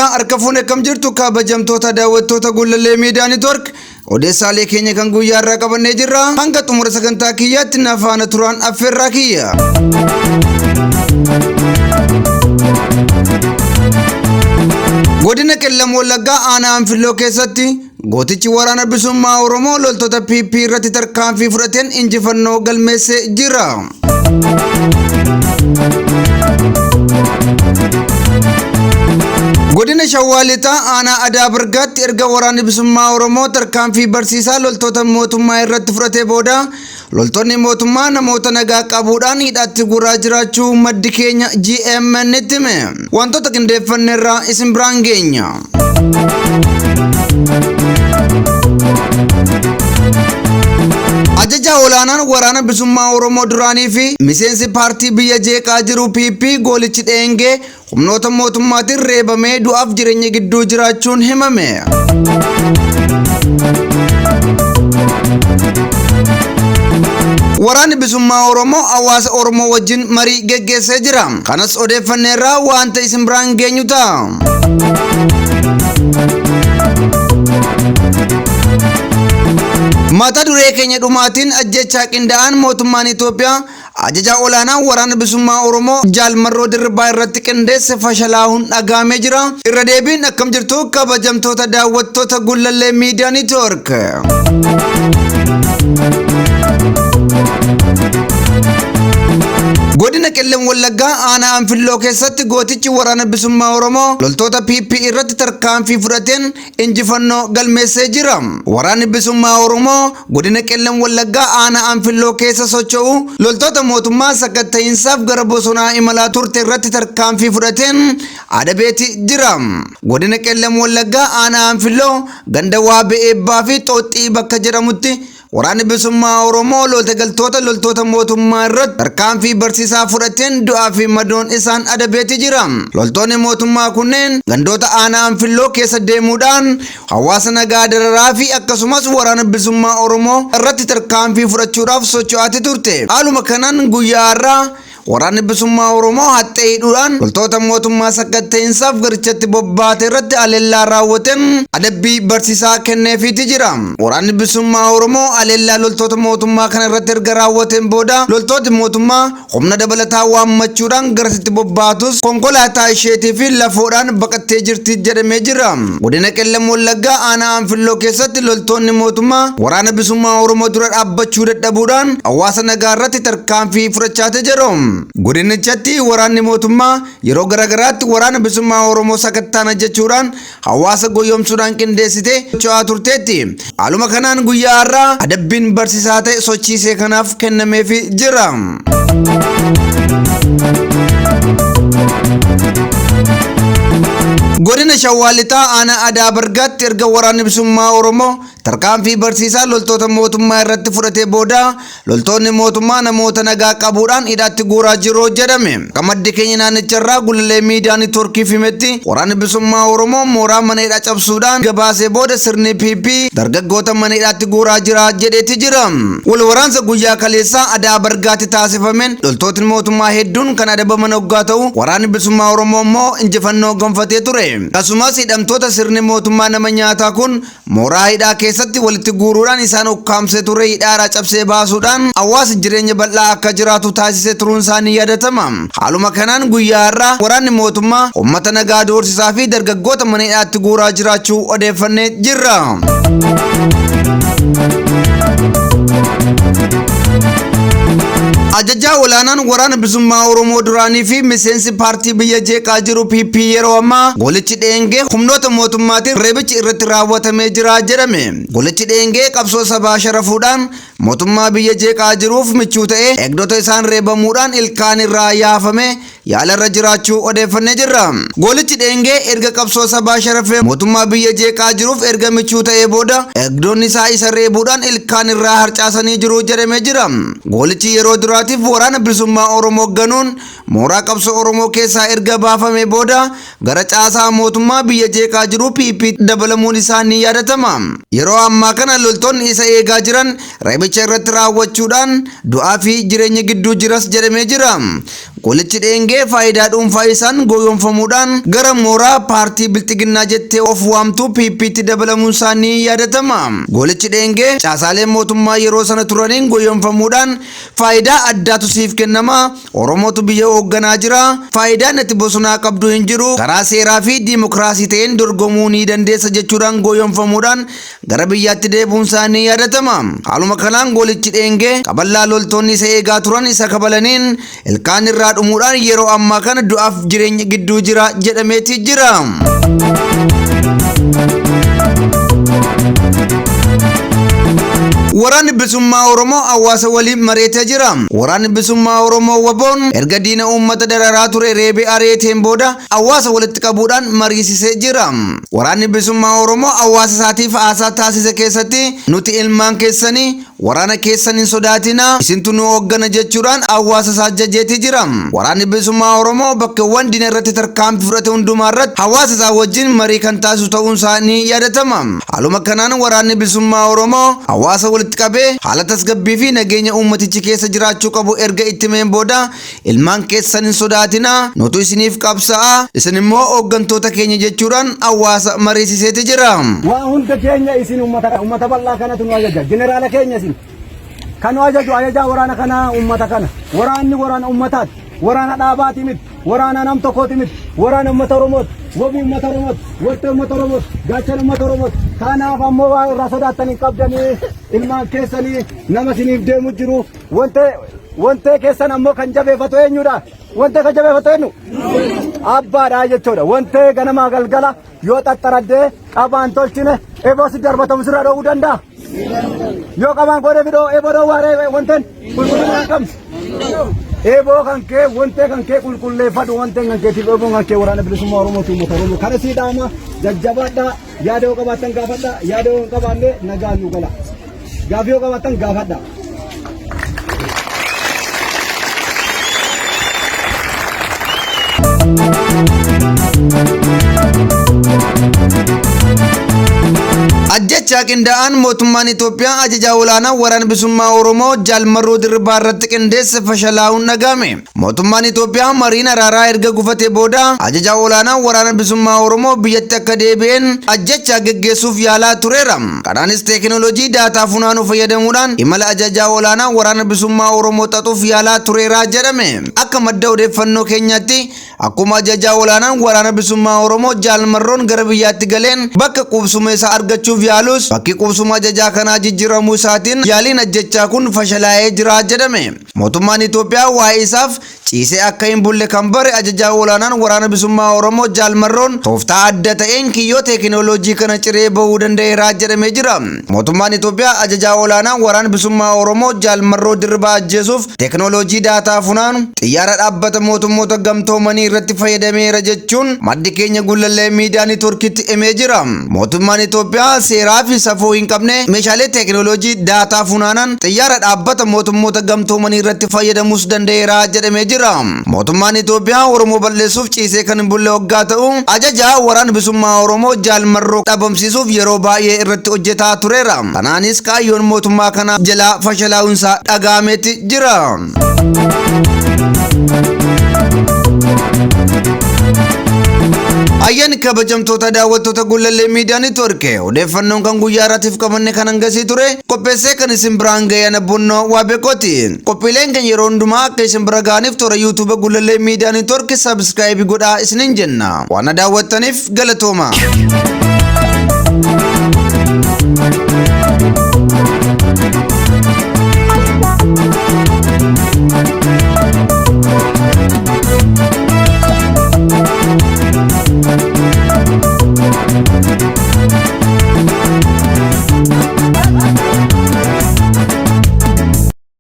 fayyaa harka fuune kam jirtu kabajamtoota daawwattoota Gullallee Miidiyaa Network odeessaalee keenya kan guyyaa irraa qabannee jirra. Hanga xumura sagantaa kiyyaatti na faana turaan affeerraa kiyya. Godina Qellam Wallaggaa aanaa Anfilloo keessatti gootichi waraana bilisummaa Oromoo loltoota PP irratti tarkaanfii fudhateen injifannoo galmeessee jira. Godina Shawaa Lixaa aanaa Adaa Bargaatti erga waraanni bilisummaa Oromoo tarkaanfii barsiisaa loltoota mootummaa irratti fudhatee booda loltoonni mootummaa namoota nagaa qabuudhaan hidhaatti guuraa jiraachuu maddi keenya GMN itti hime. Wantoota qindeeffanneerraa isin biraan geenya. Ajajaa olaanaan waraana bilisummaa Oromoo duraanii fi miseensi paartii biyya jeeqaa jiru PP goolichi dheengee humnoota mootummaatiin reebamee du'aaf jireenya gidduu jiraachuun himame. Waraanni bilisummaa Oromoo hawaasa Oromoo wajjin marii geggeessee jira. Kanas odeeffanneerraa waanta isin biraan geenyu ta'a. Mata duree keenya dhumaatiin ajjechaa qindaa'aan mootummaan Itoophiyaa ajajaa olaanaa waraana bilisummaa Oromoo Jaalmarroo Dirribaa irratti qindeesse fashalaa'uun dhagahamee jira. Irra deebiin akkam jirtu kabajamtoota daawwattoota Gullallee Miidiyaa Network. Godina Qellam Wallaggaa aanaa Anfilloo keessatti gootichi waraana bilisummaa Oromoo loltoota PP irratti tarkaanfii fudhateen injifannoo galmeessee jira. Waraanni bilisummaa Oromoo godina Qellam Wallaggaa aanaa Anfilloo keessa socho'u loltoota mootummaa sakatta'iinsaaf gara bosonaa imalaa turte irratti tarkaanfii fudhateen adabeeti jira. Godina Qellam Wallaggaa aanaa Anfilloo ganda Waabee Eebbaa fi Xooxxii bakka jedhamutti waraanni bilisummaa Oromoo loltoota mootummaa irratti tarkaanfii barsiisaa fudhateen du'aa fi madoon isaan adabeeti jira. Loltoonni mootummaa kunneen gandoota aanaa Anfilloo keessa deemuudhaan hawaasa nagaa dararaa fi akkasumas waraana bilisummaa Oromoo irratti tarkaanfii fudhachuudhaaf socho'aati turte. Haaluma kanaan guyyaa har'aa waraanni bilisummaa Oromoo haxxee hidhuudhaan loltoota mootummaa sakatta'iinsaaf garichatti bobbaate irratti haleellaa raawwateen adabbii barsiisaa kenneefiiti jira. Waraanni bilisummaa Oromoo haleellaa loltoota mootummaa kana irratti erga raawwateen booda loltooti mootummaa humna dabalataa waammachuudhaan garasitti bobbaatus konkolaataa isheetii fi lafoodhaan baqattee jirti jedhamee jira. Godina Qellam Wallaggaa aanaa Anfilloo keessatti loltoonni mootummaa waraana bilisummaa Oromoo dura dhaabbachuu dadhabuudhaan hawaasa nagaa irratti tarkaanfii fudhachaate jiru. Godinichatti waraanni mootummaa yeroo garagaraatti waraana bilisummaa Oromoo sakattaan jechuudhaan hawaasa goyyomsuudhaan qindeessitee socho'aa turteetti. Haaluma kanaan guyyaa har'aa adabbiin barsiisaa ta'e sochiisee kanaaf kennameefii jira. Godina Shawaa Lixaa aanaa Adaa Bargaatti erga waraanni bilisummaa Oromoo tarkaanfii barsiisaa loltoota mootummaa irratti fudhatee booda loltoonni mootummaa namoota nagaa qabuudhaan hidhaatti guuraa jiru jedhame. Maddi keenya naannicharraa Gullallee Miidiyaa Networkiif himetti waraanni bilisummaa Oromoo mooraa mana hidhaa cabsuudhaan gabaasee booda sirni PP dargaggoota mana hidhaatti guuraa jira jedheeti jira. Wal waraansa guyyaa kaleessaa Adaa Bargaatti taasifameen loltootni mootummaa hedduun kan adabaman hoggaa ta'u waraanni bilisummaa Oromoo immoo injifannoo gonfatee ture. Akkasumas hidhamtoota sirni mootummaa nama nyaataa kun mooraa hidhaa keessatti walitti guuruudhaan isaan ukkaamsee ture hidhaadhaa cabsee baasuudhaan hawaasa jireenya bal'aa akka jiraatu taasisee turuun isaanii yaadatama. Haaluma kanaan guyyaa har'aa waraanni mootummaa uummata nagaa doorsisaa fi dargaggoota mana hidhaatti guuraa jiraachuu odeeffannee jirra. Ajajaa olaanaan waraana bilisummaa Oromoo duraanii fi miseensi paartii biyya jeeqaa jiru PP yeroo ammaa goolichi dheengee humnoota mootummaatiin reebichi irratti raawwatamee jira jedhame. Goolichi dheengee qabsoo sabaa sharafuudhaan mootummaa biyya jeeqaa jiruuf michuu ta'ee eegdota isaan reebamuudhaan ilkaan irraa yaafame yaalarra jiraachuu odeeffannee jirra. Goolichi dheengee erga qabsoo sabaa sharafee mootummaa biyya jeeqaa jiruuf erga michuu ta'ee booda eegdonni isaa isa reebuudhaan ilkaan irraa harcaasanii jiru jedhamee jira. Goolichi yeroo duraatiif waraana bilisummaa Oromoo ganuun mooraa qabsoo Oromoo keessaa erga baafame booda gara caasaa mootummaa biyya jeeqaa jiru PP dabalamuun isaa ni yaadatama. Yeroo ammaa kana loltoonni isa eegaa jiran reebicha irratti raawwachuudhaan du'aa fi jireenya gidduu jiras jedhamee jira. Golichi dheengee faayidaa dhuunfaa isaan gooyonfamuudhaan gara mooraa paartii bilxiginnaa jettee of waamtu PP'tti dabalamuun isaanii yaadatama. Golichi dheengee caasaalee mootummaa yeroo sana turaniin gooyonfamuudhaan faayidaa addaatu siif kennama. Oromootu biyya hoogganaa jira. Faayidaan ati bosonaa qabdu hin jiru. Karaa seeraa fi diimokiraasii ta'een dorgomuu ni dandeessa jechuudhaan gooyonfamuudhaan gara biyyaatti deebi'uun isaanii yaadatama. Haaluma kanaan golichi dheengee qaballaa loltoonni isa eegaa turan isa kabalaniin ilkaan irraa dhumuudhaan yeroo ammaa kana du'aaf jireenya gidduu jira jedhameeti jira. Waraanni bilisummaa Oromoo hawaasa waliin mari'atee jira. Waraanni bilisummaa Oromoo WBO'n erga diina uummata dararaa ture reebee ari'ateen booda hawaasa walitti qabuudhaan mariisisee jira. Waraanni bilisummaa Oromoo hawaasa isaatiif haasaa taasise keessatti nuti ilmaan keessanii waraana keessan hin sodaatina isintu nu hooggana jechuudhaan hawaasa isaa jajeetii jira. Waraanni bilisummaa Oromoo bakkeewwan diina irratti tarkaanfii fudhate hundumaa irratti hawaasa isaa wajjin marii kan taasisu ta'uun isaa ni yaadatama. Haaluma kanaan waraanni bilisummaa Oromoo hawaasa walitti qabee haala tasgabbii fi nageenya uummatichi keessa jiraachuu qabu erga itti himeen booda ilmaan keessan hin sodaatina nutu isiniif qabsa'a isin immoo hooggantoota keenya jechuudhaan hawaasa mariisiseeti jira. Waa hunda keenya isin uummata bal'aa kanatu nu ajaja. Jeneraala keenya isin kan nu ajaju ajajaa waraana kana uummata kana. Waraanni waraana uummataati. Waraana dhaabaati miti. Waraana nam tokkooti miti. Waraana uummata Oromooti. Wabii uummata Oromooti. Warte uummata Oromooti. Gaachana uummata Oromooti. Kanaaf ammoo waa irraa sodaatanii qabdanii ilmaan keessanii nama isiniif deemu jiru. Wante keessan ammoo kan jabeeffatu eenyudha? Wante kan jabeeffatu eenyu? Abbaadha jechuudha. Wante ganamaa galgala yoo xaxxaraddee qabaan tolchine eeboo si darbatamu sirra dhoowwuu danda'a. Yoo qabaan godhe fidoo eeboo dhoowwaaree wanteen qulqullina qabdi. Eeboo kan kee wante kan kee qulqulleeffadhu wante kan keetiif eeboo kan kee waraana bilisummaa Oromootu uummata Oromoo kana siidhaama jajjabaadhaa yaada yoo qabaattan gaafadhaa yaada yoo hin qabaanne nagaan nu gala gaafii yoo qabaattan gaafadhaa. Ajjechaa qindaa'aan mootummaan Itoophiyaa ajajaa olaanaa waraana bilisummaa Oromoo Jaalmarroo Dirribaa irratti qindeesse fashalaa'uun dhagahame. Mootummaan Itoophiyaa mariin araaraa erga gufatee booda ajajaa olaanaa waraana bilisummaa Oromoo biyyatti akka deebi'een ajjechaa geggeessuuf yaalaa tureera. Kanaanis teekinooloojii daataa funaanuu fayyadamuudhaan imala ajajaa olaanaa waraana bilisummaa Oromoo xaxuuf yaalaa tureera jedhame. Akka madda odeeffannoo keenyaatti akkuma ajajaa olaanaan waraana bilisummaa Oromoo Jaalmarroon gara biyyaatti galeen bakka qubsuma isaa argachuuf yaalus bakki qubsuma ajajaa kanaa jijjiiramuu isaatiin yaaliin ajjechaa kun fashalaa'ee jira jedhame. Mootummaan Itoophiyaa waa'ee isaaf ciisee akka hin bulle kan bare ajajaa olaanaan waraana bilisummaa Oromoo Jaalmarroon tooftaa adda ta'een kiyyoo teekinooloojii kana ciree bahuu danda'eera jedhamee jira. Mootummaan Itoophiyaa ajajaa olaanaa waraana bilisummaa Oromoo Jaalmarroo Dirribaa ajjeesuuf teekinooloojii daataa funaanu xiyyaara dhaabbata mootummoota gamtoomanii irratti fayyadameera jechuun maddi keenya Gullallee miidiyaa neetwoorkiitti himee jira. Mootummaan Itoophiyaa seeraa fi safuu hin qabne meeshaalee teekinooloojii daataa funaanan xiyyaara dhaabbata mootummoota gamtoomanii irratti fayyadamuus danda'eera jedhamee jira. Mootummaan Itoophiyaa Oromoo balleessuuf ciisee kan hin bulle hoggaa ta'u ajajaa waraana bilisummaa Oromoo Jaalmarroo dhabamsiisuuf yeroo baay'ee irratti hojjetaa tureera. Kanaanis kaayyoon mootummaa kana jalaa fashalaa'uunsaa dhagahameeti jira. Ayyan kabajamtoota daawwattoota Gullallee miidiyaa neetwoorkii odeeffannoon kan guyyaa irraatiif qabanne kan hangasii ture qopheessee kan isin biraan ga'e Abbonnoo Waabeekooti. Qophiileen keenya yeroo hundumaa akka isin bira ga'aniif toora YouTube Gullallee miidiyaa neetwoorkii subscribe godhaa isiniin jenna. Waan daawwattaniif galatooma.